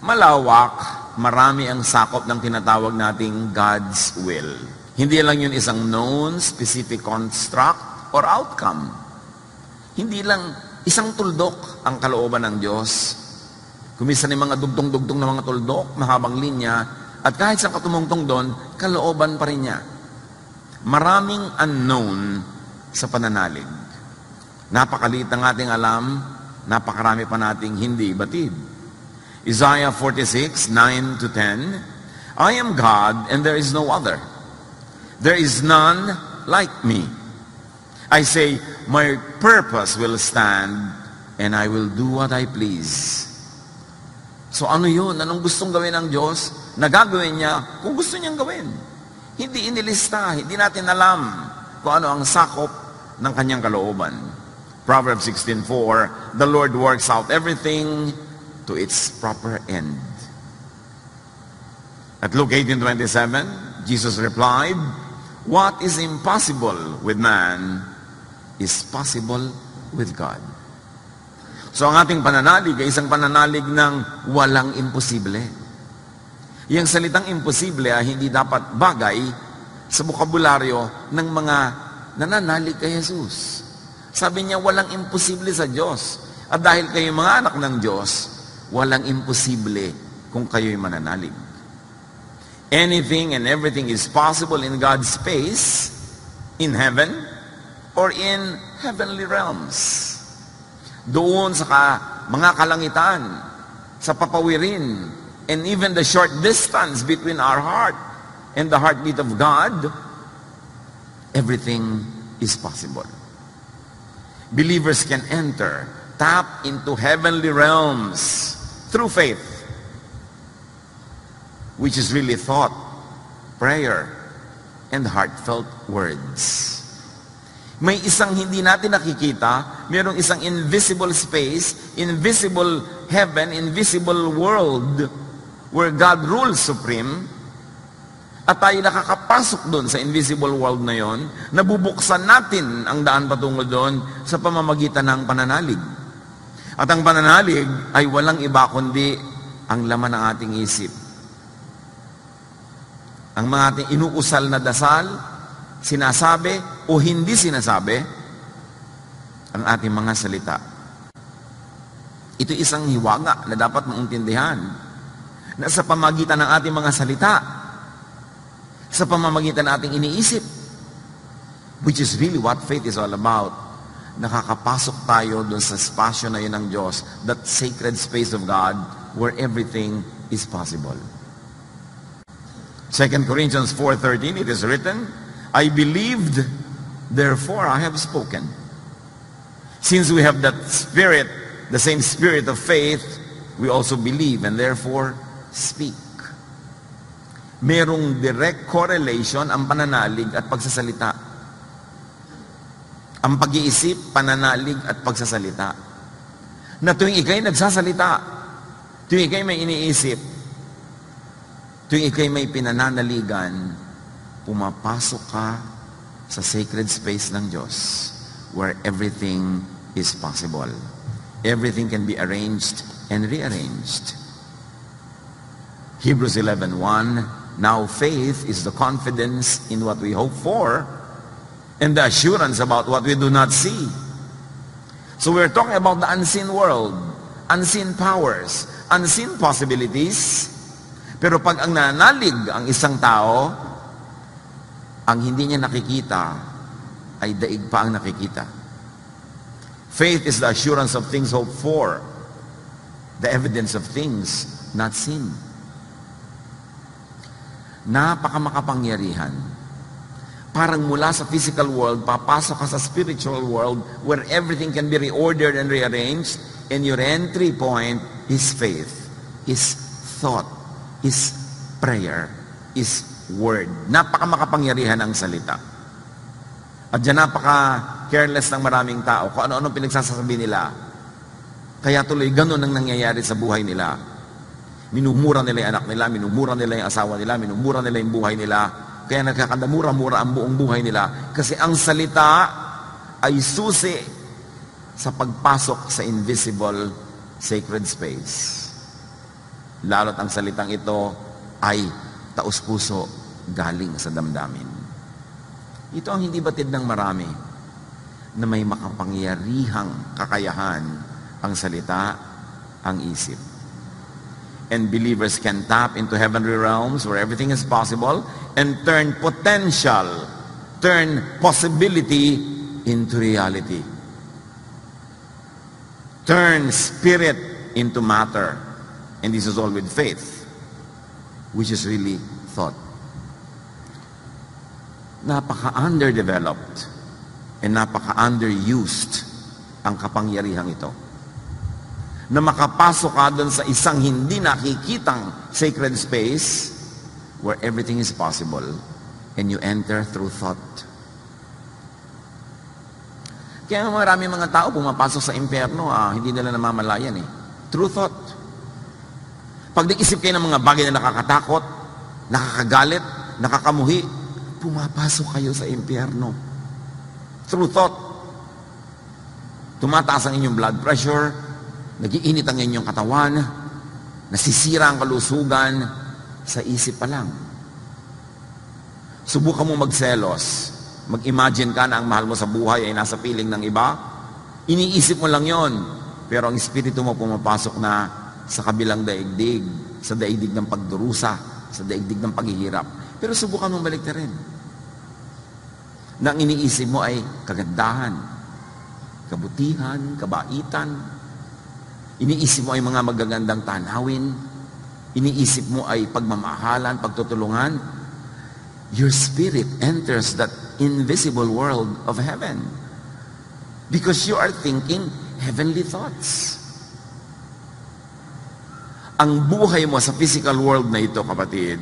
malawak, marami ang sakop ng tinatawag nating God's will. Hindi lang yun isang known, specific construct or outcome. Hindi lang isang tuldok ang kalooban ng Diyos. Kumisan yung mga dugtong-dugtong na mga tuldok, mahabang linya, at kahit sa katumungtong doon, kalooban pa rin niya. Maraming unknown sa pananalig. Napakaliit ng ating alam, napakarami pa nating hindi batid. Isaiah 46, 9 to 10, I am God and there is no other. There is none like me. I say, my purpose will stand and I will do what I please. So ano yun? Anong gustong gawin ng Diyos? Nagagawin niya kung gusto niyang gawin. Hindi inilista, hindi natin alam kung ano ang sakop ng kanyang kalooban. Proverbs 16:4, the Lord works out everything to its proper end. At Luke 18:27, Jesus replied, what is impossible with man is possible with God. So ang ating pananalig ay isang pananalig ng walang imposible. Yung salitang imposible ay hindi dapat bagay sa bokabularyo ng mga nananalig kay Jesus. Sabi niya, walang imposible sa Diyos. At dahil kayo mga anak ng Diyos, walang imposible kung kayo'y mananalig. Anything and everything is possible in God's space, in heaven, or in heavenly realms. Doon sa mga kalangitan, sa papawirin, and even the short distance between our heart and the heartbeat of God, everything is possible. Believers can enter, tap into heavenly realms through faith, which is really thought, prayer, and heartfelt words. May isang hindi natin nakikita, mayroong isang invisible space, invisible heaven, invisible world, where God rules supreme, at tayo nakakapasok doon sa invisible world na yon, nabubuksan natin ang daan patungo doon sa pamamagitan ng pananalig. At ang pananalig ay walang iba kundi ang laman ng ating isip. Ang mga ating inuusal na dasal, sinasabi o hindi sinasabi, ang ating mga salita. Ito isang hiwaga na dapat maintindihan na sa pamagitan ng ating mga salita, sa pamamagitan ng ating iniisip, which is really what faith is all about, nakakapasok tayo dun sa spasyo na yun ng Diyos, that sacred space of God, where everything is possible. 2 Corinthians 4:13, it is written, I believed, therefore I have spoken. Since we have that spirit, the same spirit of faith, we also believe and therefore speak. Merong direct correlation ang pananalig at pagsasalita. Ang pag-iisip, pananalig at pagsasalita. Na tuwing ikay nagsasalita, tuwing ikay may iniisip, tuwing ikay may pinananaligan, pumapasok ka sa sacred space ng Diyos where everything is possible. Everything can be arranged and rearranged. Hebrews 11:1, now faith is the confidence in what we hope for and the assurance about what we do not see. So we're talking about the unseen world, unseen powers, unseen possibilities. Pero pag ang nanalig ang isang tao, ang hindi niya nakikita ay daig pa ang nakikita. Faith is the assurance of things hoped for, the evidence of things not seen. Napakamakapangyarihan. Parang mula sa physical world, papasok ka sa spiritual world where everything can be reordered and rearranged, and your entry point is faith, is thought, is prayer, is word. Napakamakapangyarihan ang salita. At dyan napaka-careless ng maraming tao kung ano-ano pinagsasabi nila. Kaya tuloy ganun ang nangyayari sa buhay nila. Minumura nila yung anak nila, minumura nila yung asawa nila, minumura nila yung buhay nila. Kaya nagkakandamura-mura ang buong buhay nila. Kasi ang salita ay susi sa pagpasok sa invisible sacred space. Lalo't ang salitang ito ay taos-puso galing sa damdamin. Ito ang hindi batid ng marami, na may makapangyarihang kakayahan ang salita, ang isip. And believers can tap into heavenly realms where everything is possible and turn possibility into reality. Turn spirit into matter. And this is all with faith, which is really thought. Napaka-underdeveloped and napaka-underused ang kapangyarihang ito. Na makapasok ka doon sa isang hindi nakikitang sacred space where everything is possible and you enter through thought. Kaya marami mga tao pumapasok sa impyerno, hindi nila namamalayan through thought. Pag nag-isip kayo ng mga bagay na nakakatakot, nakakagalit, nakakamuhi, pumapasok kayo sa impyerno. Through thought. Tumataas ang inyong blood pressure, nagiinit ang inyong katawan, nasisira ang kalusugan sa isip pa lang. Subukan mo magselos. Mag-imagine ka na ang mahal mo sa buhay ay nasa piling ng iba. Iniisip mo lang yon, pero ang espiritu mo pumapasok na sa kabilang daigdig, sa daigdig ng pagdurusa, sa daigdig ng paghihirap. Pero subukan mong baliktarin. Na ang iniisip mo ay kagandahan, kabutihan, kabaitan. Iniisip mo ay mga magagandang tanawin. Iniisip mo ay pagmamahalan, pagtutulungan. Your spirit enters that invisible world of heaven because you are thinking heavenly thoughts. Ang buhay mo sa physical world na ito, kapatid,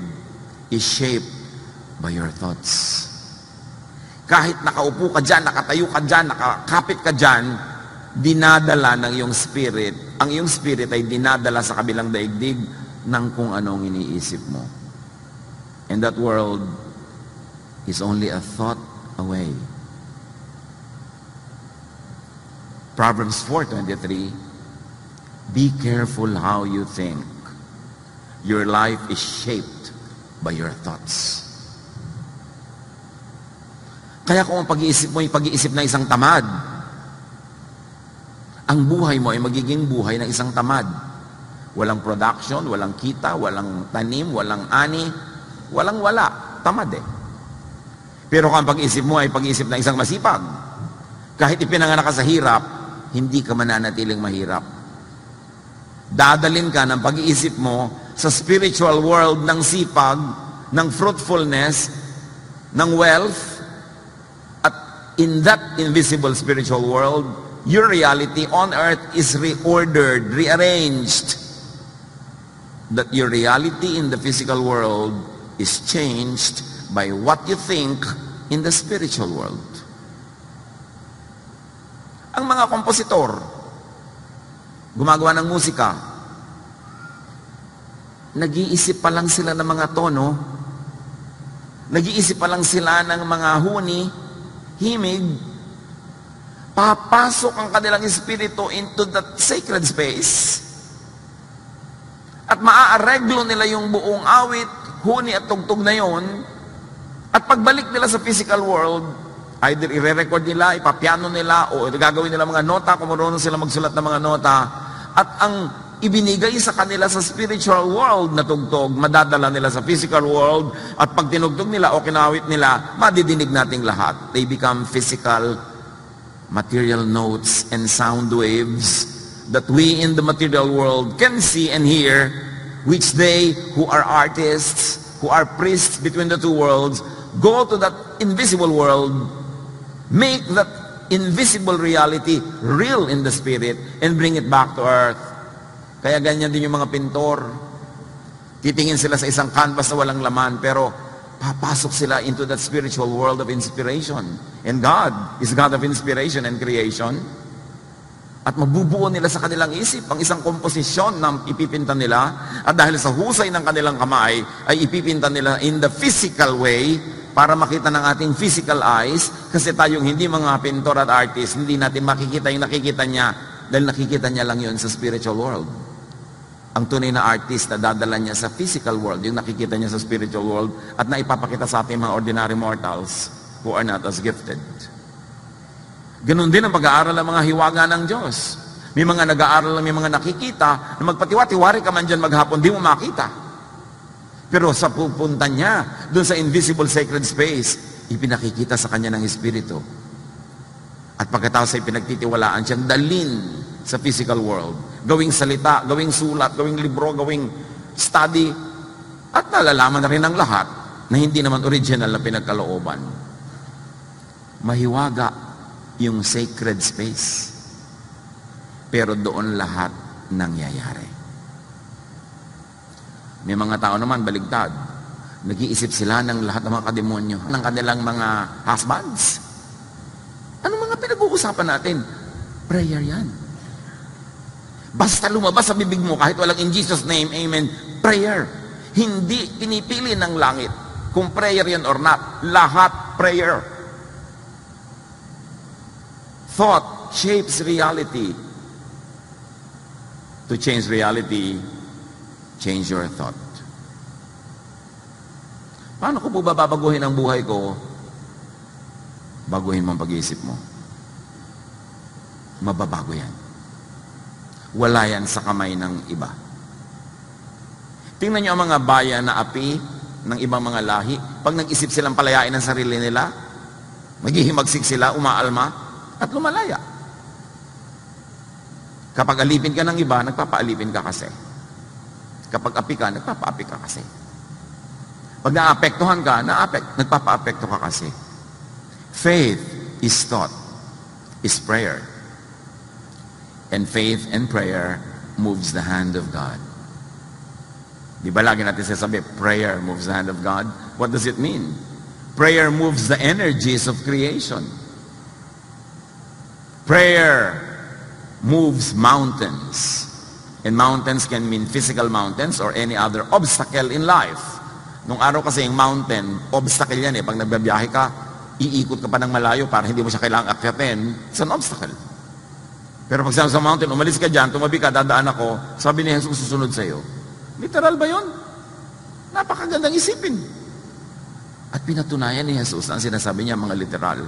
is shaped by your thoughts. Kahit nakaupo ka dyan, nakatayo ka dyan, nakakapit ka dyan, dinadala ng iyong spirit. Ang iyong spirit ay dinadala sa kabilang daigdig ng kung anong iniisip mo. And that world is only a thought away. Proverbs 4:23, be careful how you think. Your life is shaped by your thoughts. Kaya kung ang pag-iisip mo ay pag-iisip ng isang tamad, ang buhay mo ay magiging buhay ng isang tamad. Walang production, walang kita, walang tanim, walang ani, walang-wala. Tamad Pero kung ang pag-iisip mo ay pag-iisip ng isang masipag, kahit ipinanganak ka sa hirap, hindi ka mananatiling mahirap. Dadalin ka ng pag-iisip mo sa spiritual world ng sipag, ng fruitfulness, ng wealth, at in that invisible spiritual world, your reality on earth is reordered, rearranged. That your reality in the physical world is changed by what you think in the spiritual world. Ang mga kompositor, gumagawa ng musika, nag-iisip pa lang sila ng mga tono, nag-iisip pa lang sila ng mga huni, himig, papasok ang kanilang espiritu into that sacred space, at maaareglo nila yung buong awit, huni at tugtog na yon. At pagbalik nila sa physical world, either i-record nila, ipapiano nila, o gagawin nila mga nota, kung marunong sila magsulat ng mga nota. At ang ibinigay sa kanila sa spiritual world na tugtog, madadala nila sa physical world, at pag tinugtog nila o kinawit nila, madidinig nating lahat. They become physical, material notes and sound waves that we in the material world can see and hear, which they who are artists, who are priests between the two worlds, go to that invisible world, make that invisible reality real in the spirit, and bring it back to earth. Kaya ganyan din yung mga pintor. Titingin sila sa isang canvas na walang laman, pero papasok sila into that spiritual world of inspiration. And God is God of inspiration and creation. At mabubuo nila sa kanilang isip ang isang komposisyon na ipipinta nila. At dahil sa husay ng kanilang kamay, ay ipipinta nila in the physical way para makita ng ating physical eyes. Kasi tayong hindi mga pintor at artist, hindi natin makikita yung nakikita niya dahil nakikita niya lang yun sa spiritual world. Ang tunay na artist na dadala niya sa physical world, yung nakikita niya sa spiritual world, at naipapakita sa ating mga ordinary mortals who are not as gifted. Ganun din ang pag-aaral ng mga hiwaga ng Diyos. May mga nag-aaral, may mga nakikita, na magpatiwa-tiwari ka man dyan maghapon, di mo makita. Pero sa pupunta niya, doon sa invisible sacred space, ipinakikita sa kanya ng Espiritu. At pagkatapos ay pinagtitiwalaan siyang dalin sa physical world. Gawing salita, gawing sulat, gawing libro, gawing study. At nalalaman na rin ang lahat na hindi naman original na pinagkalooban. Mahiwaga yung sacred space. Pero doon lahat nangyayari. May mga tao naman baligtad. Nag-iisip sila ng lahat ng mga kademonyo, ng kanilang mga husbands. Ano mga pinag-uusapan natin? Prayer yan. Basta lumabas sa bibig mo, kahit walang in Jesus' name, amen, prayer. Hindi pinipili ng langit kung prayer yan or not. Lahat prayer. Thought shapes reality. To change reality, change your thought. Paano ko po babaguhin ang buhay ko? Baguhin mo ang pag-iisip mo. Mababago yan. Wala yan sa kamay ng iba. Tingnan niyo ang mga bayan na api ng ibang mga lahi. Pag nag-isip silang palayain ang sarili nila, maghihimagsik sila, umaalma, at lumalaya. Kapag alipin ka ng iba, nagpapaalipin ka kasi. Kapag api ka, nagpapaapi ka kasi. Pag naapektuhan ka, nagpapaapekto ka kasi. Faith is thought, is prayer. And faith and prayer moves the hand of God. Di ba lagi natin sasabi, prayer moves the hand of God? What does it mean? Prayer moves the energies of creation. Prayer moves mountains. And mountains can mean physical mountains or any other obstacle in life. Nung araw kasi yung mountain, obstacle yan eh. Pag nagbabiyahe ka, iikot ka pa ng malayo para hindi mo siya kailangang akyatin. It's an obstacle. Pero pag sa mountain, umalis ka dyan, tumabi ka, dadaan ako, sabi ni Jesus, susunod sa'yo. Literal ba yun? Napakagandang isipin. At pinatunayan ni Jesus ang sinasabi niya, mga literal.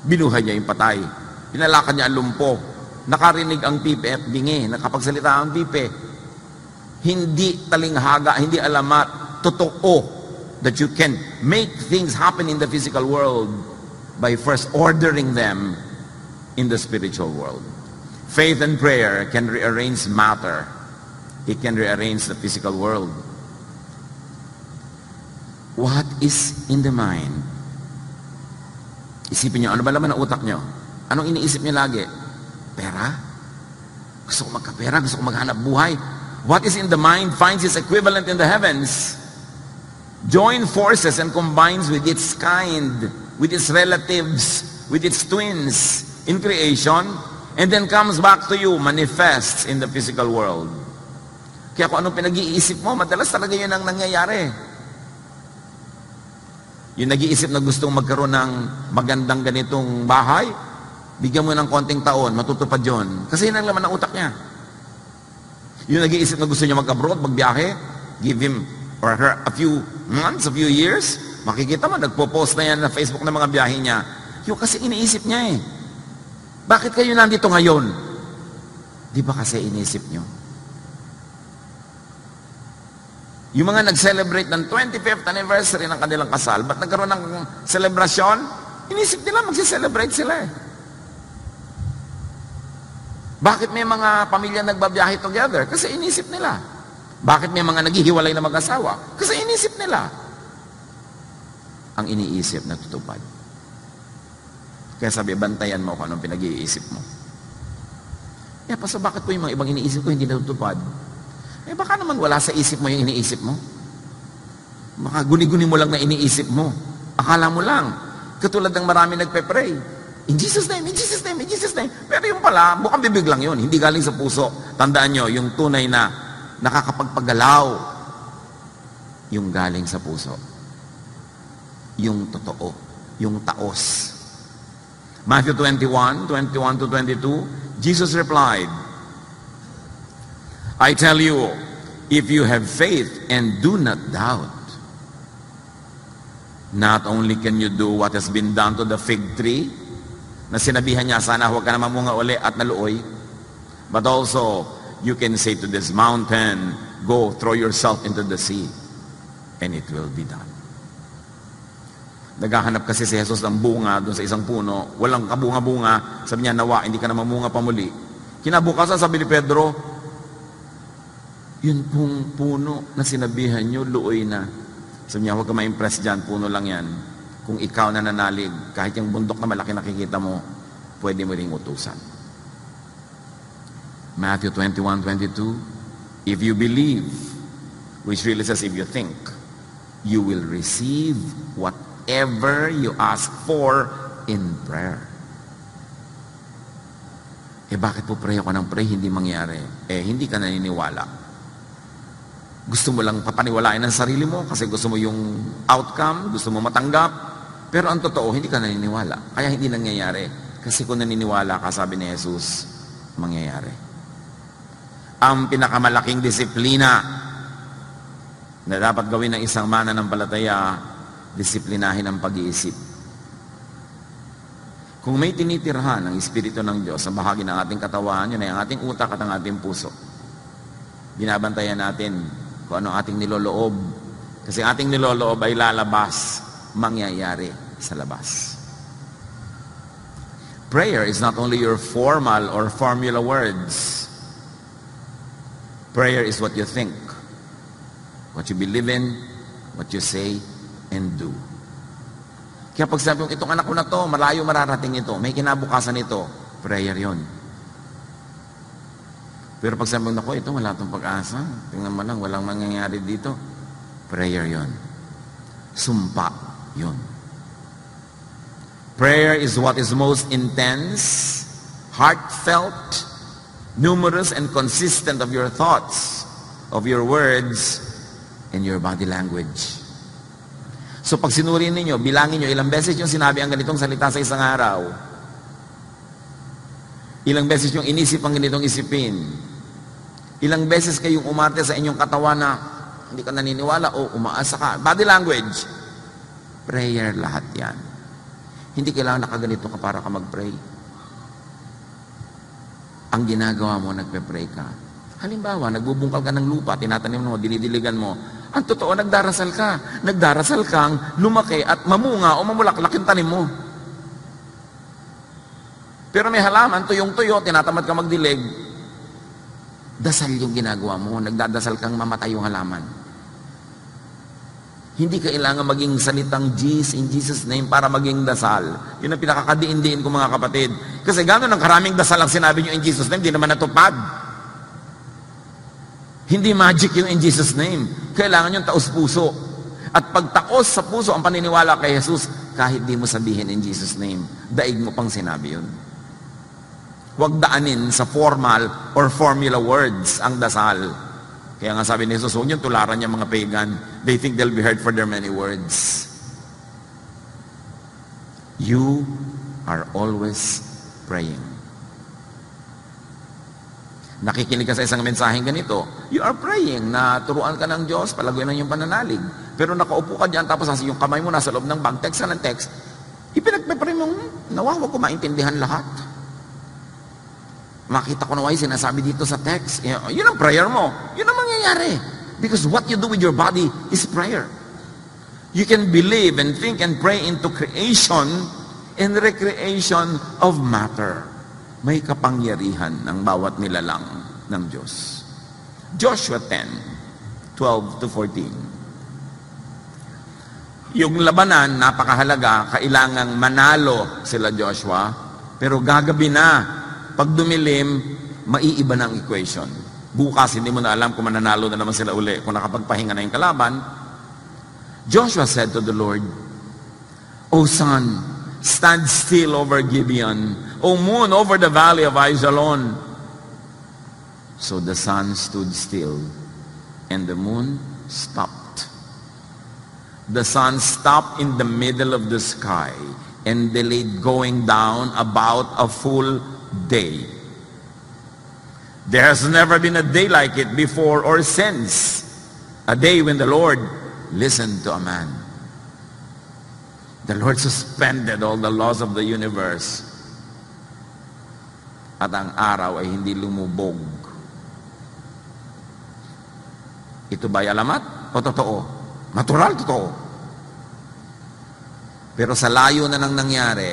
Binuhay niya yung patay. Pinalakad niya ang lumpo. Nakarinig ang pipe at bingi. Nakapagsalita ang pipe. Hindi talinghaga, hindi alamat, totoo that you can make things happen in the physical world by first ordering them in the spiritual world. Faith and prayer can rearrange matter. It can rearrange the physical world. What is in the mind? Isipin niyo, ano ba laman ang utak niyo? Anong iniisip niyo lagi? Pera? Gusto ko magkapera, gusto ko maghanap buhay. What is in the mind finds its equivalent in the heavens. Join forces and combines with its kind, with its relatives, with its twins in creation, and then comes back to you, manifests in the physical world. Kaya kung anong pinag-iisip mo, madalas talaga yun ang nangyayari. Yung nag-iisip na gustong magkaroon ng magandang ganitong bahay, bigyan mo ng konting taon, matutupad yun. Kasi yun ang laman ng utak niya. Yung nag-iisip na gusto niya mag-abroad, magbiyahe, give him or her a few months, a few years, makikita mo, nagpo-post na yan na Facebook ng mga biyahe niya. Yung kasi iniisip niya eh. Bakit kayo nandito ngayon? Di ba kasi inisip nyo? Yung mga nag-celebrate ng 25th anniversary ng kanilang kasal, ba't nagkaroon ng celebration? Inisip nila, magsi-celebrate sila eh. Bakit may mga pamilya nagbabiyahe together? Kasi inisip nila. Bakit may mga naghihiwalay na mag-asawa? Kasi inisip nila. Ang iniisip na tutupad. Kaya sabi, bantayan mo kung anong pinag-iisip mo. Pastor, bakit po yung mga ibang iniisip ko hindi natutupad? Baka naman wala sa isip mo yung iniisip mo. Baka guni-guni mo lang na iniisip mo. Akala mo lang. Katulad ng marami nagpe-pray. In Jesus' name, in Jesus' name, in Jesus' name. Pero yung pala, bukang bibig lang yun. Hindi galing sa puso. Tandaan nyo, yung tunay na nakakapagpagalaw, yung galing sa puso. Yung totoo. Yung taos. Matthew 21 to 22, Jesus replied, I tell you, if you have faith and do not doubt, not only can you do what has been done to the fig tree, na sinabihan niya, sana huwag ka na mamunga uli at naluoy, but also, you can say to this mountain, go throw yourself into the sea, and it will be done. Naghahanap kasi si Jesus ng bunga doon sa isang puno, walang kabunga-bunga, sabi niya, nawa, hindi ka na mamunga pa muli. Kinabukasan, sabi ni Pedro, yun pong puno na sinabihan niyo, luoy na. Sabi niya, huwag ka ma-impress dyan, puno lang yan. Kung ikaw na nanalig, kahit yung bundok na malaki nakikita mo, pwede mo ring utusan. Matthew 21:22, if you believe, which really says if you think, you will receive whatever you ask for in prayer. Bakit po pray ako ng pray, hindi mangyari? Hindi ka naniniwala. Gusto mo lang papaniwalain ang sarili mo kasi gusto mo yung outcome, gusto mo matanggap. Pero ang totoo, hindi ka naniniwala. Kaya hindi nangyayari. Kasi kung naniniwala ka, sabi ni Jesus, mangyayari. Ang pinakamalaking disiplina na dapat gawin ng isang mananampalataya, disiplinahin ang pag-iisip. Kung may tinitirhan ng Espiritu ng Diyos sa bahagi ng ating katawan, yun ay ang ating utak at ang ating puso. Binabantayan natin kung ano ating niloloob. Kasi ating niloloob ay lalabas, mangyayari sa labas. Prayer is not only your formal or formula words. Prayer is what you think, what you believe in, what you say, and do. Kaya pag sabi mo, itong anak ko na to, malayo mararating ito, may kinabukasan ito, prayer yon. Pero pag sabi mo, naku, ito wala itong pag-asa, tingnan mo lang, walang mangyayari dito, prayer yon. Sumpa yon. Prayer is what is most intense, heartfelt, numerous and consistent of your thoughts, of your words, and your body language. So pag sinuri ninyo, bilangin nyo, ilang beses yung sinabi ang ganitong salita sa isang araw. Ilang beses yung inisip ang ganitong isipin. Ilang beses kayong umarte sa inyong katawan na hindi ka naniniwala o umaasa ka. Body language. Prayer lahat yan. Hindi kailangan nakaganito ka para ka mag-pray. Ang ginagawa mo, nagpe-pray ka. Halimbawa, nagbubungkal ka ng lupa, tinatanim mo, dinidiligan mo. Ang totoo, nagdarasal ka. Nagdarasal kang lumaki at mamunga o mamulaklak yung tanim mo. Pero may halaman, tuyong-tuyo, tinatamad ka magdilig. Dasal yung ginagawa mo. Nagdadasal kang mamatay yung halaman. Hindi kailangan maging salitang Jesus in Jesus' name para maging dasal. Yun ang pinakakadiin-diin ko mga kapatid. Kasi gano'n ang karaming dasal ang sinabi nyo in Jesus' name, di naman natupad. Hindi magic yung in Jesus' name. Kailangan yung taos-puso. At pag taos sa puso ang paniniwala kay Jesus, kahit di mo sabihin in Jesus' name, daig mo pang sinabi yun. Huwag daanin sa formal or formula words ang dasal. Kaya nga sabi ni Jesus, huwag niyong tularan yung mga pagan. They think they'll be heard for their many words. You are always praying. Nakikinig ka sa isang mensaheng ganito, you are praying na turuan ka ng Diyos, palaguin ang iyong pananalig. Pero nakaupo ka dyan, tapos yung kamay mo nasa loob ng bag, text ka ng text, ipinagpipray mong, nawawag ko maintindihan lahat. Makita ko na why sinasabi dito sa text. Yun ang prayer mo. Yun ang mangyayari. Because what you do with your body is prayer. You can believe and think and pray into creation and recreation of matter. May kapangyarihan ng bawat nilalang ng Diyos. Joshua 10:12-14. Yung labanan, napakahalaga, kailangang manalo sila Joshua, pero gagabi na, pag dumilim, maiiba ng equation. Bukas, hindi mo na alam kung mananalo na naman sila uli, kung nakapagpahinga na yung kalaban. Joshua said to the Lord, O sun, stand still over Gibeon, O moon, over the valley of Ajalon. So the sun stood still, and the moon stopped. The sun stopped in the middle of the sky, and delayed going down about a full day. There has never been a day like it before or since. A day when the Lord listened to a man. The Lord suspended all the laws of the universe. At ang araw ay hindi lumubog. Ito ba'y alamat o totoo? Natural, totoo. Pero sa layo na nang nangyari,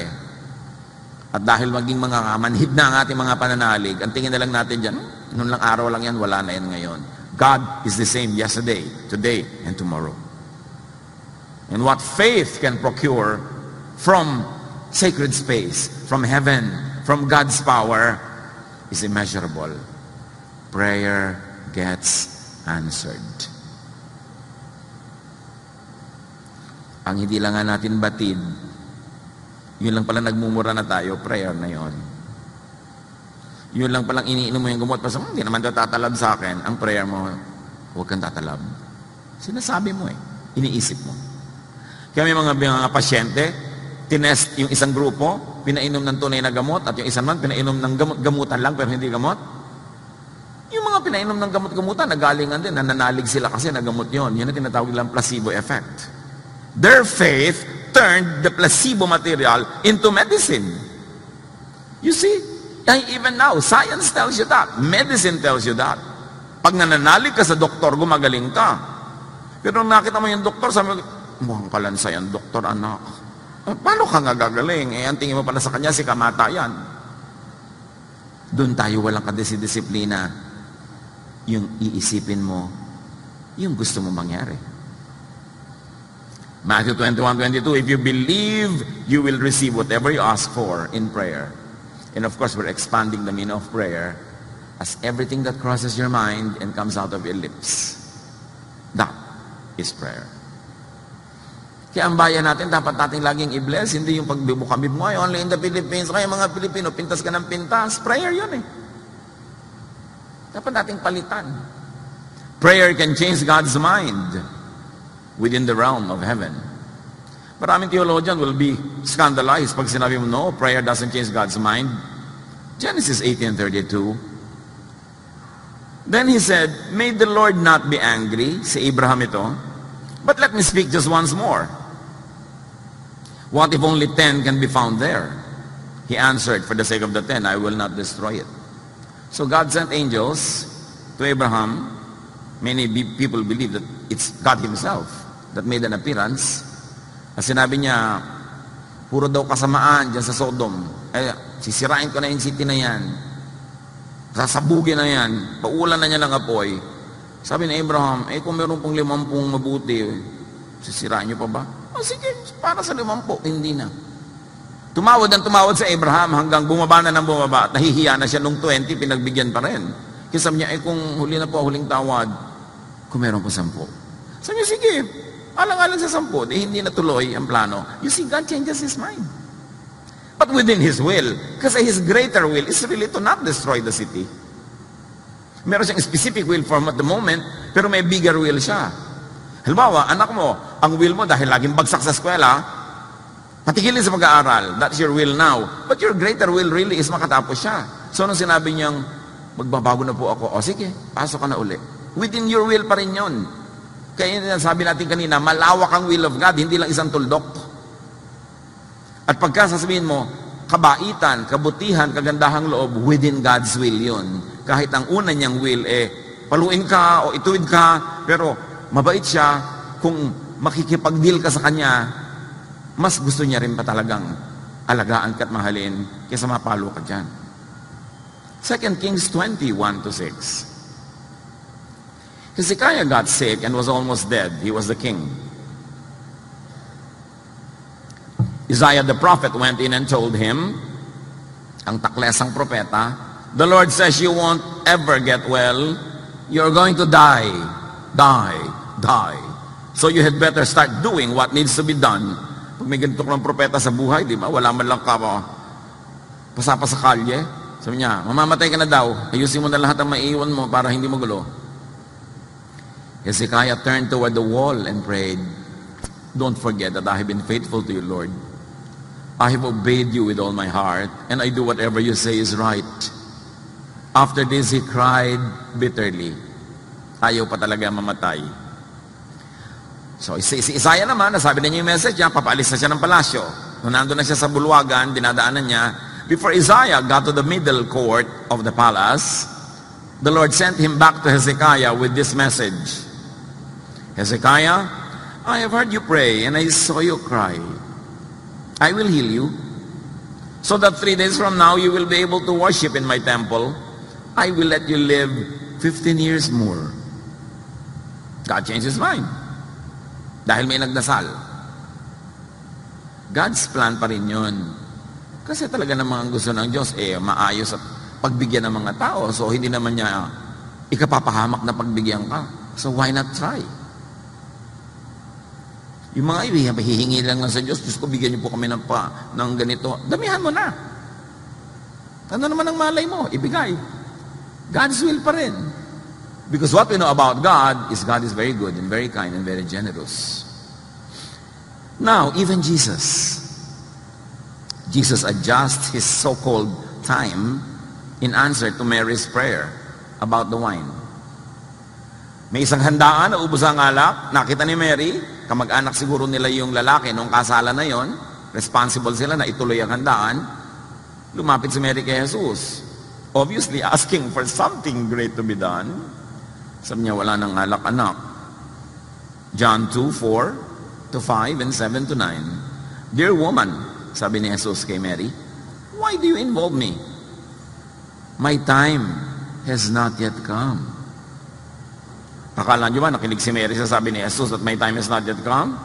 at dahil maging mga manhid na ang ating mga pananalig, ang tingin na lang natin dyan, noon lang araw lang yan, wala na yan ngayon. God is the same yesterday, today, and tomorrow. And what faith can procure from sacred space, from heaven, from God's power, is immeasurable. Prayer gets answered. Ang hindi lang nga natin batid, yun lang pala nagmumura na tayo, prayer na yon. Yun lang palang iniinom mo yung gamot, basta hindi naman daw tatalab sa akin. Ang prayer mo, huwag kang tatalab. Sinasabi mo iniisip mo. Kaya may mga pasyente, tinest yung isang grupo, pinainom ng tunay na gamot, at yung isang man, pinainom ng gamutan lang, pero hindi gamot. Yung mga pinainom ng gamot-gamutan, nagalingan din, nananalig sila kasi na gamot yun. Yan ang tinatawag nilang placebo effect. Their faith turned the placebo material into medicine. You see, even now, science tells you that. Medicine tells you that. Pag nananalig ka sa doktor, gumagaling ka. Pero nung nakita mo yung doktor, sabi mo, mukhang kalansa yan, doktor, anak. Paano ka nga gagaling? Ang tingin mo pala sa kanya, si kamatayan. Doon tayo walang kadisiplina. Yung iisipin mo, yung gusto mo mangyari. Matthew 21:22, if you believe, you will receive whatever you ask for in prayer. And of course, we're expanding the meaning of prayer as everything that crosses your mind and comes out of your lips. That is prayer. Kaya ang bayan natin, dapat natin laging i-bless, hindi yung pagbibukabib mo, only in the Philippines. Kaya mga Pilipino, pintas ka ng pintas. Prayer yun Dapat nating palitan. Prayer can change God's mind within the realm of heaven. Maraming theologian will be scandalized pag sinabi mo, no, prayer doesn't change God's mind. Genesis 18:32. Then he said, may the Lord not be angry, si Abraham ito, but let me speak just once more. What if only 10 can be found there? He answered, for the sake of the 10, I will not destroy it. So God sent angels to Abraham. Many people believe that it's God Himself that made an appearance. At sinabi niya, puro daw kasamaan dyan sa Sodom. Sisirain ko na yung city na yan. Sasabugin na yan. Paulan na niya ng apoy. Sabi ni Abraham, kung meron pong 50 mabuti, sisirain niyo pa ba? Sige, para sa 50, hindi na. Tumawad sa Abraham hanggang bumaba na ng bumaba at nahihiya na siya nung 20, pinagbigyan pa rin. Kaya sabi niya, kung huli na po, huling tawad, kung meron po 10. Sabi niya, sige, alang-alang sa 10, hindi natuloy ang plano. You see, God changes His mind. But within His will, kasi His greater will is really to not destroy the city. Meron siyang specific will form at the moment, pero may bigger will siya. Halimbawa, anak mo, ang will mo dahil laging bagsak sa eskwela, patigilin sa pag-aaral. That's your will now. But your greater will really is makatapos siya. So, nung sinabi niyang, magbabago na po ako, sige, pasok ka na uli. Within your will pa rin yun. Kaya sabi natin kanina, malawak ang will of God, hindi lang isang tuldok. At pagka sasabihin mo, kabaitan, kabutihan, kagandahang loob, within God's will yun. Kahit ang una niyang will, paluin ka o ituwid ka, pero mabait siya, kung makikipag-deal ka sa Kanya, mas gusto niya rin pa talagang alagaan ka at mahalin kaysa mapalo ka dyan. 2 Kings 20:1-6. Hezekiah got sick and was almost dead. He was the king. Isaiah the prophet went in and told him, ang taklesang propeta, the Lord says you won't ever get well. You're going to die. Die. Die. So you had better start doing what needs to be done. Pag may ganito ng propeta sa buhay, di ba? Wala man lang ka pasapa sa kalye. Sabi niya, mamamatay ka na daw. Ayusin mo na lahat ang maiiwan mo para hindi magulo. Hezekiah turned toward the wall and prayed, don't forget that I have been faithful to you, Lord. I have obeyed you with all my heart, and I do whatever you say is right. After this, he cried bitterly. Ayaw pa talaga mamatay. So, si Isaiah naman, nasabi na niya yung message niya, papaalis na siya ng palasyo. Nung nandun na siya sa bulwagan, dinadaanan niya. Before Isaiah got to the middle court of the palace, the Lord sent him back to Hezekiah with this message. Hezekiah, I have heard you pray, and I saw you cry. I will heal you, so that 3 days from now you will be able to worship in my temple. I will let you live 15 years more. God changed his mind. Dahil may nagdasal. God's plan pa rin yun. Kasi talaga namang ang gusto ng Diyos, maayos at pagbigyan ng mga tao. So, hindi naman niya ikapapahamak na pagbigyan ka. So, why not try? Yung mga hihingi lang sa Diyos, Diyos ko, bigyan niyo po kami ng ganito. Damihan mo na. Ano naman ang malay mo? Ibigay. God's will pa rin. Because what we know about God is very good and very kind and very generous. Now, even Jesus adjusts his so-called time in answer to Mary's prayer about the wine. May isang handaan na ubos ang alak, nakita ni Mary, kamag-anak siguro nila yung lalaki nung kasalan na yon, responsible sila na ituloy ang handaan, lumapit si Mary kay Jesus. Obviously, asking for something great to be done. Sabi niya, wala nang alak, anak. John 2:4-5 and 7-9. Dear woman, sabi ni Jesus kay Mary, why do you involve me? My time has not yet come. Akala niyo ba, nakinig si Mary sa sabi ni Jesus that my time has not yet come?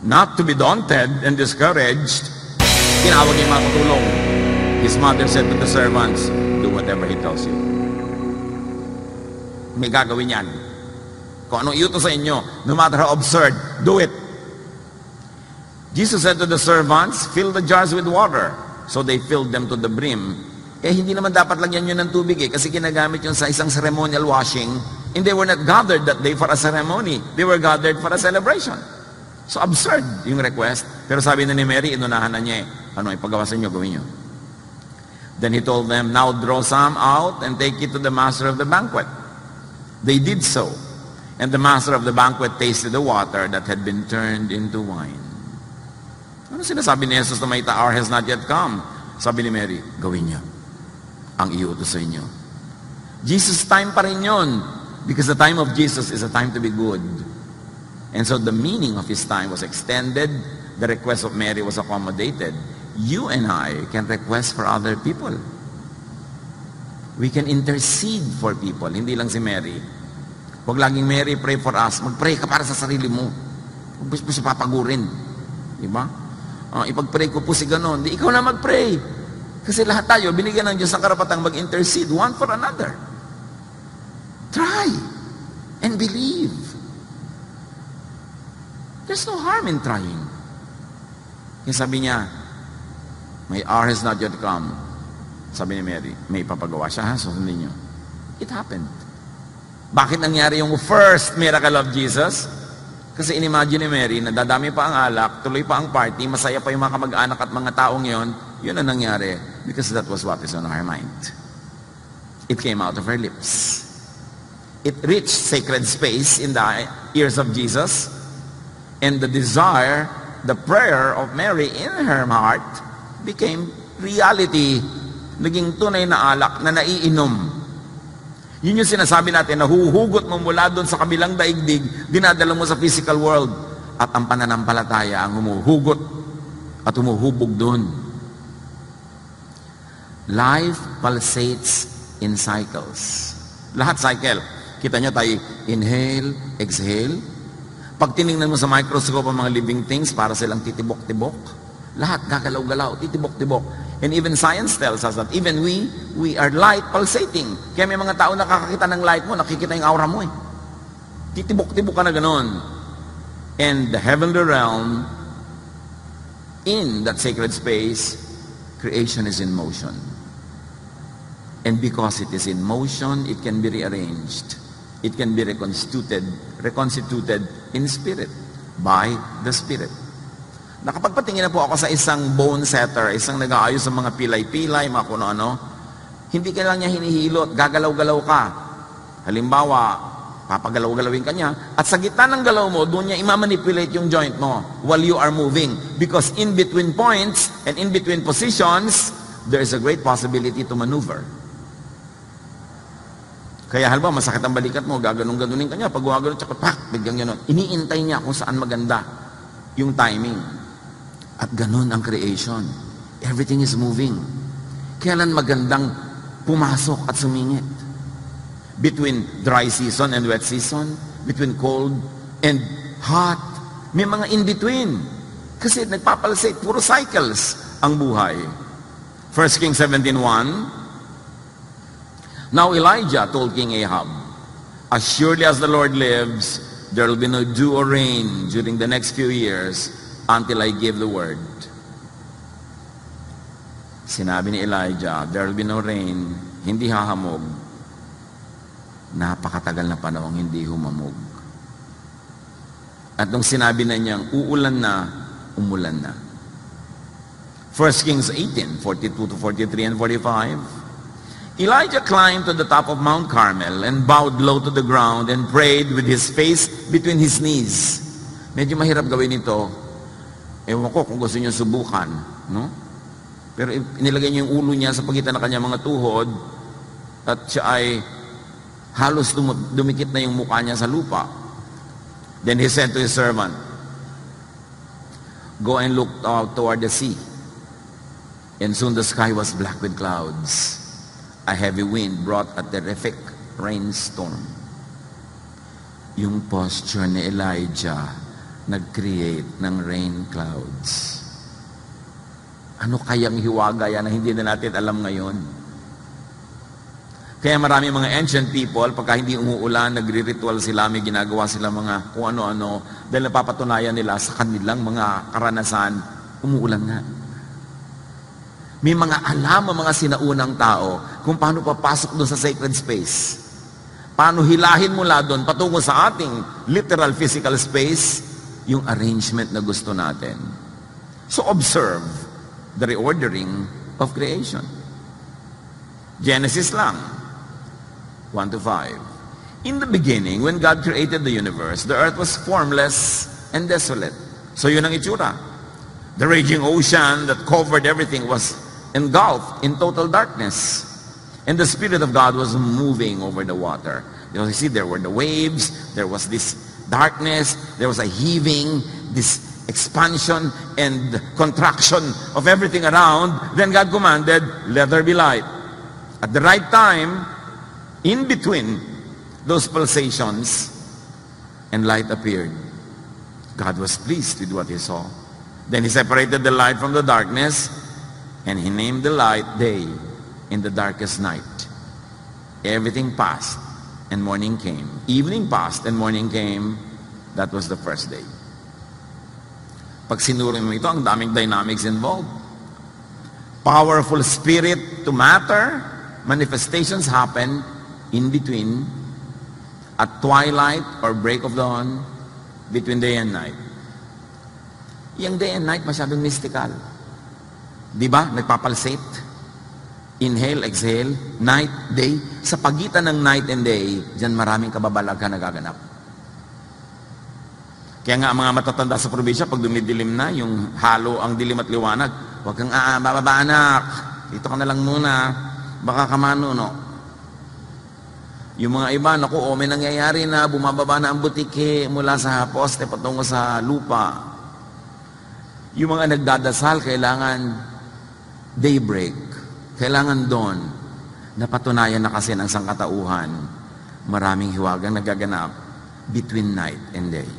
Not to be daunted and discouraged, tinawag niya mga katulong. His mother said to the servants, do whatever he tells you. May gagawin yan. Kung anong iutos sa inyo, no matter how absurd, do it. Jesus said to the servants, fill the jars with water. So they filled them to the brim. Hindi naman dapat lagyan yun ng tubig kasi ginagamit yun sa isang ceremonial washing. And they were not gathered that day for a ceremony. They were gathered for a celebration. So absurd yung request. Pero sabi na ni Mary, inunahan na niya ipagawa sa inyo, gawin nyo. Then he told them, now draw some out and take it to the master of the banquet. They did so. And the master of the banquet tasted the water that had been turned into wine. Ano sinasabi ni Jesus na may hour has not yet come? Sabi ni Mary, gawin niyo ang iutos sa inyo. Jesus' time pa rin yun. Because the time of Jesus is a time to be good. And so the meaning of his time was extended. The request of Mary was accommodated. You and I can request for other people. We can intercede for people. Hindi lang si Mary. Huwag laging Mary, pray for us. Mag-pray ka para sa sarili mo. Huwag mo siya papagurin. Diba? Ipag-pray ko po si ganon. Di ikaw na mag-pray. Kasi lahat tayo, binigyan ng Diyos ang karapatang mag-intercede one for another. Try and believe. There's no harm in trying. Kaya sabi niya, my hour has not yet come. Sabi ni Mary, may papagawa siya, sundin niyo. It happened. Bakit nangyari yung first miracle of Jesus? Kasi inimagine ni Mary na dadami pa ang alak, tuloy pa ang party, masaya pa yung mga kamag-anak at mga taong yon. Yun ang nangyari because that was what is on her mind. It came out of her lips. It reached sacred space in the ears of Jesus, and the desire, the prayer of Mary in her heart became reality. Naging tunay na alak na naiinom. Yun yung sinasabi natin, nahuhugot mo mula doon sa kabilang daigdig, dinadala mo sa physical world. At ang pananampalataya ang humuhugot at humuhubog doon. Life pulsates in cycles. Lahat cycle. Kita nyo tayo, inhale, exhale. Pag tinignan mo sa microscope ang mga living things, para silang titibok-tibok. Lahat gagalaw-galaw, titibok-tibok. And even science tells us that even we are light pulsating. Kaya may mga tao nakakakita ng light mo, nakikita yung aura mo eh. Titibok-tibok ka na ganon. And the heavenly realm, in that sacred space, creation is in motion. And because it is in motion, it can be rearranged. It can be reconstituted in spirit, by the Spirit. Nakapagpatingin na po ako sa isang bone setter, isang nag-aayos sa mga pilay-pilay, mga kuno-ano. Hindi ka lang niya hinihilot, gagalaw-galaw ka. Halimbawa, papagalaw-galawin ka niya, at sa gitna ng galaw mo, doon niya imamanipulate yung joint mo while you are moving. Because in between points and in between positions, there is a great possibility to maneuver. Kaya halimbawa, masakit ang balikat mo, gaganong-ganunin ka niya, pag gumagano, tsaka pak, biglang gano'n. Iniintay niya kung saan maganda yung timing. At ganun ang creation. Everything is moving. Kailan magandang pumasok at sumingit? Between dry season and wet season, between cold and hot, may mga in-between. Kasi nagpapalsate, puro cycles ang buhay. 1 Kings 17:1, Now Elijah told King Ahab, As surely as the Lord lives, there will be no dew or rain during the next few years until I give the word. Sinabi ni Elijah, there will be no rain, hindi hahamog. Napakatagal na panahon hindi humamog. At nung sinabi na niyang uulan na, umulan na. 1 Kings 18, 42 to 43 and 45. Elijah climbed to the top of Mount Carmel and bowed low to the ground and prayed with his face between his knees. Medyo mahirap gawin ito. Ewan ko kung gusto niyo subukan, no? Pero inilagay niya yung ulo niya sa pagitan ng kanyang mga tuhod at siya ay halos dumikit na yung mukha niya sa lupa. Then he said to his servant, Go and look out toward the sea. And soon the sky was black with clouds. A heavy wind brought a terrific rainstorm. Yung posture ni Elijah nag-create ng rain clouds. Ano kayang hiwaga yan na hindi na natin alam ngayon? Kaya marami mga ancient people, pagka hindi umuulan, nagri-ritual sila, may ginagawa sila mga kung ano-ano, dahil napapatunayan nila sa kanilang mga karanasan, umuulan nga. May mga alam ang mga sinaunang tao kung paano papasok doon sa sacred space. Paano hilahin mula doon patungo sa ating literal physical space yung arrangement na gusto natin. So observe the reordering of creation. Genesis lang, 1 to 5. In the beginning, when God created the universe, the earth was formless and desolate. So yun ang itsura. The raging ocean that covered everything was engulfed in total darkness. And the Spirit of God was moving over the water. You see, there were the waves, there was this darkness, there was a heaving, this expansion and contraction of everything around. Then God commanded, let there be light. At the right time, in between those pulsations, and light appeared. God was pleased with what he saw. Then he separated the light from the darkness, and he named the light day in the darkest night. Everything passed, and morning came. Evening passed, and morning came. That was the first day. Pag sinurin mo ito, ang daming dynamics involved. Powerful spirit to matter. Manifestations happen in between, at twilight or break of dawn, between day and night. Yung day and night masyadong mystical. Di ba? Nagpapalsate. Inhale, exhale, night, day. Sa pagitan ng night and day, dyan maraming kababalagan nagaganap. Kaya nga mga matatanda sa probinsya, pag dumidilim na, yung halo ang dilim at liwanag, huwag kang bababa anak, dito ka na lang muna, baka kamano, no? Yung mga iba, naku, may nangyayari na, bumababa na ang butike mula sa poste patungo sa lupa. Yung mga nagdadasal, kailangan daybreak, kailangan dawn. Napatunayan na kasi ng sangkatauhan, maraming hiwagang nagaganap between night and day.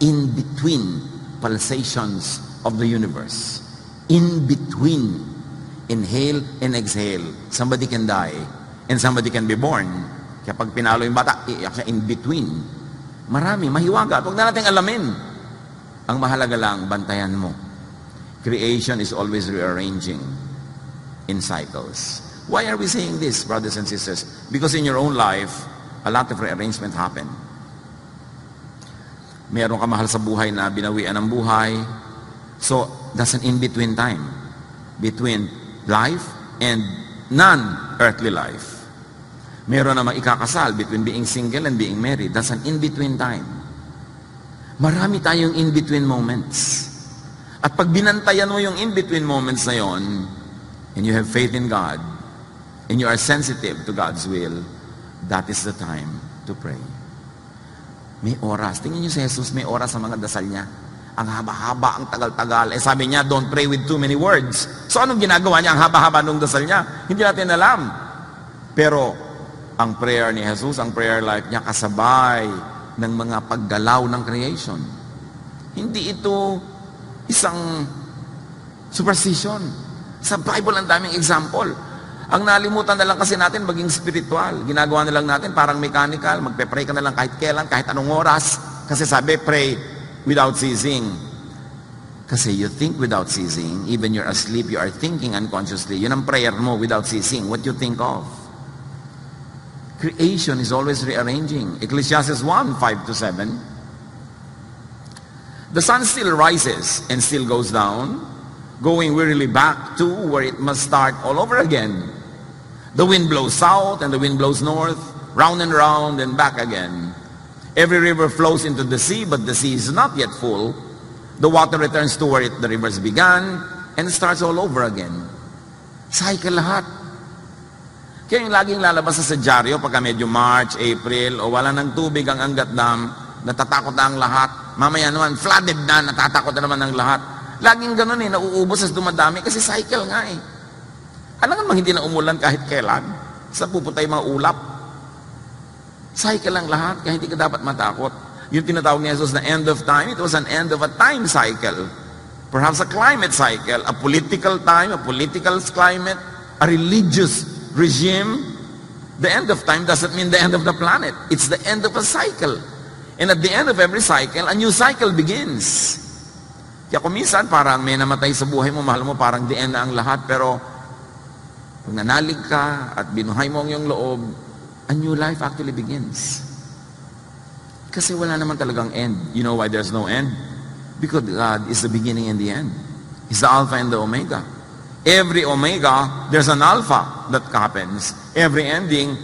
In between pulsations of the universe, in between inhale and exhale, somebody can die and somebody can be born. Kaya pag pinalo yung bata, iiyak siya in between. Marami, mahiwaga. At huwag na natin alamin. Ang mahalaga lang, bantayan mo. Creation is always rearranging in cycles. Why are we saying this, brothers and sisters? Because in your own life, a lot of rearrangement happen. Meron ka mahal sa buhay na binawian ng buhay. So, that's an in-between time. Between life and non-earthly life. Meron namang ikakasal between being single and being married. That's an in-between time. Marami tayong in-between moments. At pag binantayan mo yung in-between moments na yon, and you have faith in God, and you are sensitive to God's will, that is the time to pray. May oras. Tingnan niyo si Jesus, may oras sa mga dasal niya. Ang haba-haba, ang tagal-tagal. Sabi niya, don't pray with too many words. So anong ginagawa niya? Ang haba-haba nung dasal niya? Hindi natin alam. Pero, ang prayer ni Jesus, ang prayer life niya, kasabay ng mga paggalaw ng creation. Hindi ito isang superstition. Sa Bible, ang daming example. Ang nalimutan na lang kasi natin maging spiritual. Ginagawa na lang natin parang mechanical. Magpe-pray ka na lang kahit kailan, kahit anong oras. Kasi sabi, pray without ceasing. Kasi you think without ceasing. Even you're asleep, you are thinking unconsciously. Yun ang prayer mo without ceasing. What you think of? Creation is always rearranging. Ecclesiastes 1:5-7. The sun still rises and still goes down, going wearily back to where it must start all over again. The wind blows south and the wind blows north, round and back again. Every river flows into the sea, but the sea is not yet full. The water returns to where the rivers began and starts all over again. Cycle lahat. Kaya yung laging lalabas sa dyaryo pagka medyo March, April, o wala ng tubig ang Angat Dam, natatakot na ang lahat. Mamaya naman, flooded na, natatakot na naman ang lahat. Laging ganun nauubos as dumadami kasi cycle nga eh. Alam nga hindi na umulan kahit kailan. Sa pupunta yung mga ulap. Cycle lang lahat, kaya hindi ka dapat matakot. Yung tinatawag ni Jesus na end of time, it was an end of a time cycle. Perhaps a climate cycle, a political time, a political climate, a religious regime. The end of time doesn't mean the end of the planet. It's the end of a cycle. And at the end of every cycle, a new cycle begins. Kaya kung minsan parang may namatay sa buhay mo, mahal mo parang the end na ang lahat, pero pag nanalig ka at binuhay mo ang iyong loob, a new life actually begins. Kasi wala naman talagang end. You know why there's no end? Because God is the beginning and the end. He's the Alpha and the Omega. Every Omega, there's an Alpha that happens. Every ending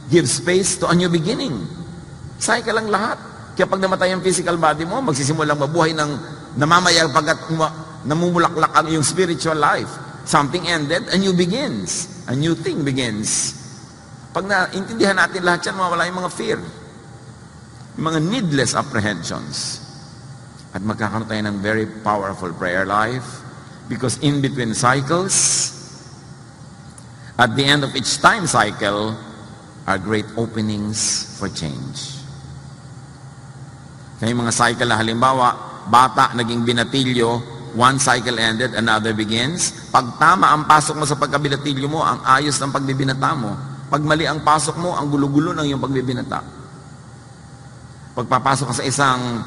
gives space to a new beginning. Cycle lang lahat. Kaya pag namatay ang physical body mo, magsisimulang mabuhay ng namamayag pagkat namumulaklak ang iyong spiritual life. Something ended, a new begins. A new thing begins. Pag naintindihan natin lahat yan, mawala yung mga fear. Yung mga needless apprehensions. At magkakaroon tayo ng very powerful prayer life. Because in between cycles, at the end of each time cycle, are great openings for change. Kaya yung mga cycle na halimbawa, bata naging binatilyo, one cycle ended, another begins. Pag tama ang pasok mo sa pagkabinatilyo mo, ang ayos ng pagbibinata mo. Pag mali ang pasok mo, ang gulo-gulo ng iyong pagbibinata. Pagpapasok ka sa isang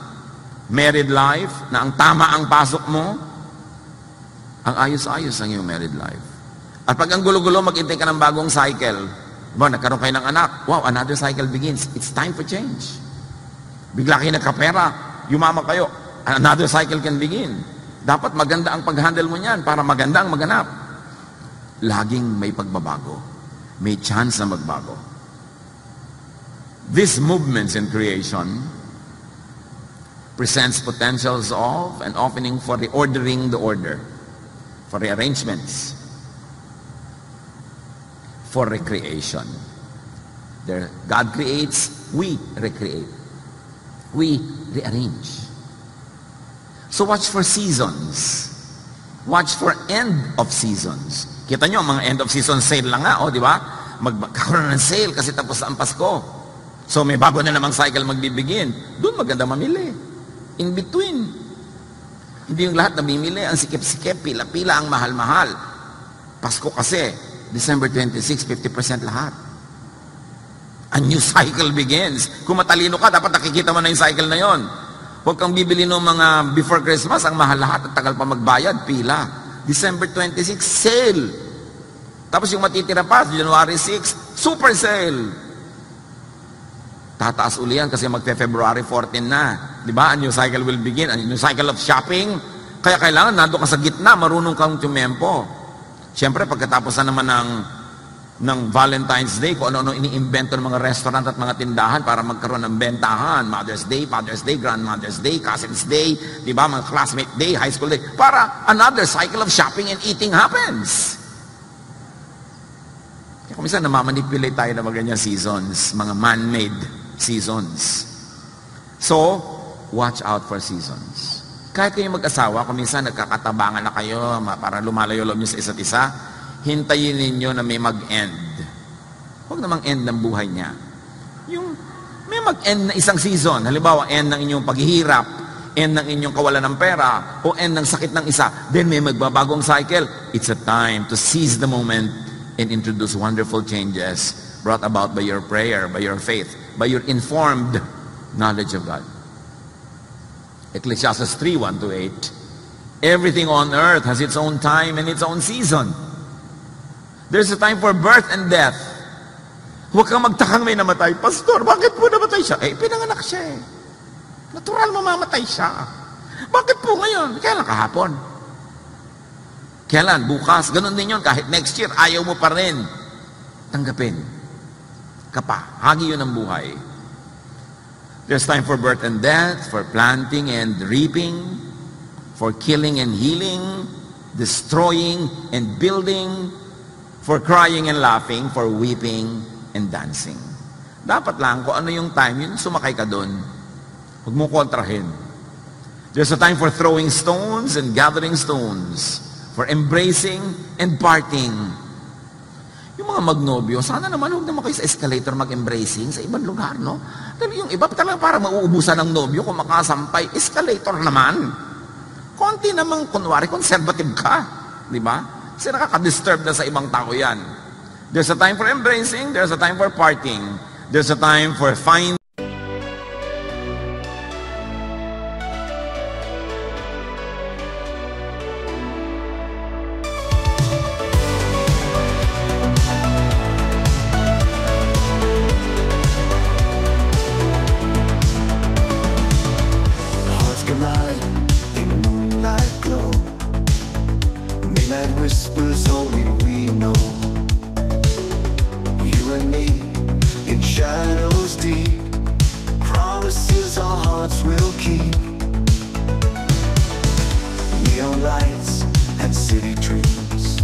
married life, na ang tama ang pasok mo, ang ayos-ayos ang iyong married life. At pag ang gulo-gulo, mag-intay ka ng bagong cycle. Diba, nagkaroon kayo ng anak. Wow, another cycle begins. It's time for change. Bigla kayo nagkapera, yumama kayo. Another cycle can begin. Dapat maganda ang pag-handle mo niyan para maganda ang maganap. Laging may pagbabago. May chance na magbago. These movements in creation presents potentials of and opening for reordering the order. For rearrangements, for recreation. God creates, we recreate. We rearrange. So watch for seasons. Watch for end of seasons. Kita nyo, mga end of season sale lang nga, di ba? Magkakaroon ng sale kasi tapos ang Pasko. So may bago na namang cycle magbibigin. Doon maganda mamili. In between. Hindi yung lahat namimili, ang sikip-sikip, pila-pila, ang mahal-mahal. Pasko kasi, December 26, 50% lahat. A new cycle begins. Kung matalino ka, dapat nakikita mo na yung cycle na yon. Huwag kang bibili ng mga before Christmas, ang mahal lahat at tagal pa magbayad, pila. December 26, sale. Tapos yung matitira pa, January 6, super sale. Tataas uli yan kasi magpe-February 14 na. Di ba? A new cycle will begin. A new cycle of shopping. Kaya kailangan nando ka sa gitna, marunong kang tumempo. Siyempre, pagkatapos na naman ng ng Valentine's Day, kung ano-ano iniimbento ng mga restaurant at mga tindahan para magkaroon ng bentahan. Mother's Day, Father's Day, Grandmother's Day, Cousin's Day, di ba, mga classmate day, high school day, para another cycle of shopping and eating happens. Kaya kung minsan namamanipulate tayo ng mga ganyan seasons, mga man-made seasons. So, watch out for seasons. Kahit kayo mag-asawa, kung minsan nagkakatabangan na kayo para lumalayo loob nyo sa isa't isa, hintayin ninyo na may mag-end. Huwag namang end ng buhay niya. Yung may mag-end na isang season. Halimbawa, end ng inyong paghihirap, end ng inyong kawalan ng pera, o end ng sakit ng isa. Then may magbabagong cycle. It's a time to seize the moment and introduce wonderful changes brought about by your prayer, by your faith, by your informed knowledge of God. Ecclesiastes 3:1-8. Everything on earth has its own time and its own season. There's a time for birth and death. Huwag kang magtakang may namatay. Pastor, bakit po namatay siya? Pinanganak siya eh. Natural mamamatay siya. Bakit po ngayon? Kailan kahapon? Kailan? Bukas? Ganun din yun. Kahit next year, ayaw mo pa rin. Tanggapin. Hagi yun ang buhay. There's time for birth and death, for planting and reaping, for killing and healing, destroying and building, for crying and laughing, for weeping and dancing. Dapat lang, kung ano yung time, yun sumakay ka doon. Huwag mo kontrahin. There's a time for throwing stones and gathering stones, for embracing and parting. Yung mga magnobyo, sana naman huwag naman kayo sa escalator mag-embracing sa ibang lugar, no? Dahil yung iba talaga para mauubusan ng nobyo kung makasampay, escalator naman. Konti namang, kunwari, conservative ka. Di ba? Kasi nakaka-disturb na sa ibang tao yan. There's a time for embracing, there's a time for parting, there's a time for finding. Hearts collide in moonlight glow. Midnight whispers only we know. You and me in shadows deep. Promises our hearts will keep. Neon lights and city dreams.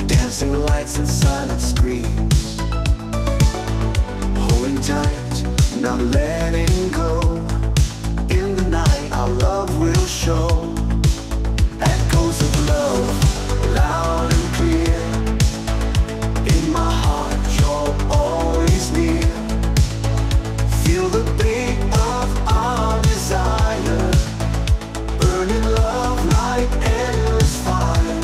Dancing lights and silent screams. Holding tight, not letting go. In the night our love will show. Echoes of love, loud and clear. In my heart you're always near. Feel the beat of our desire. Burning love like endless fire.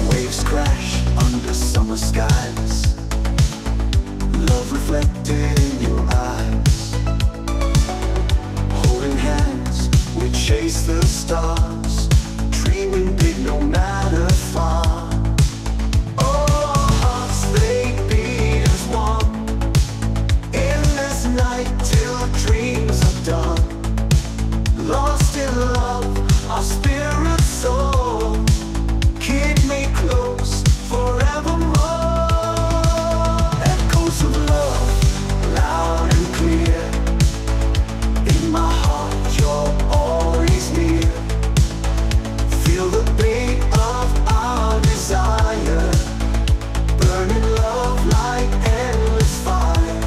Waves crash under summer skies. Love reflected in your eyes. Holding hands, we chase the stars. Dreaming big no matter far. Oh, our hearts they beat as one. In this night till dreams are done. Lost in love, our spirits soar. Keep me close forevermore. Echoes of love, loud and clear. In my heart you're always near. Feel the beat of our desire. Burning love like endless fire.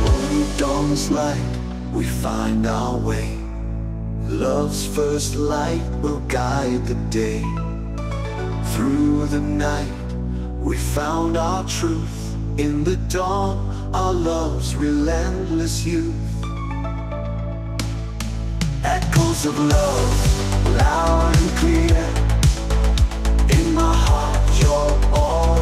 Only dawn's light, we find our way. Love's first light will guide the day. Through the night, we found our truth. In the dawn, our love's relentless youth. Echoes of love, loud and clear. In my heart, you're all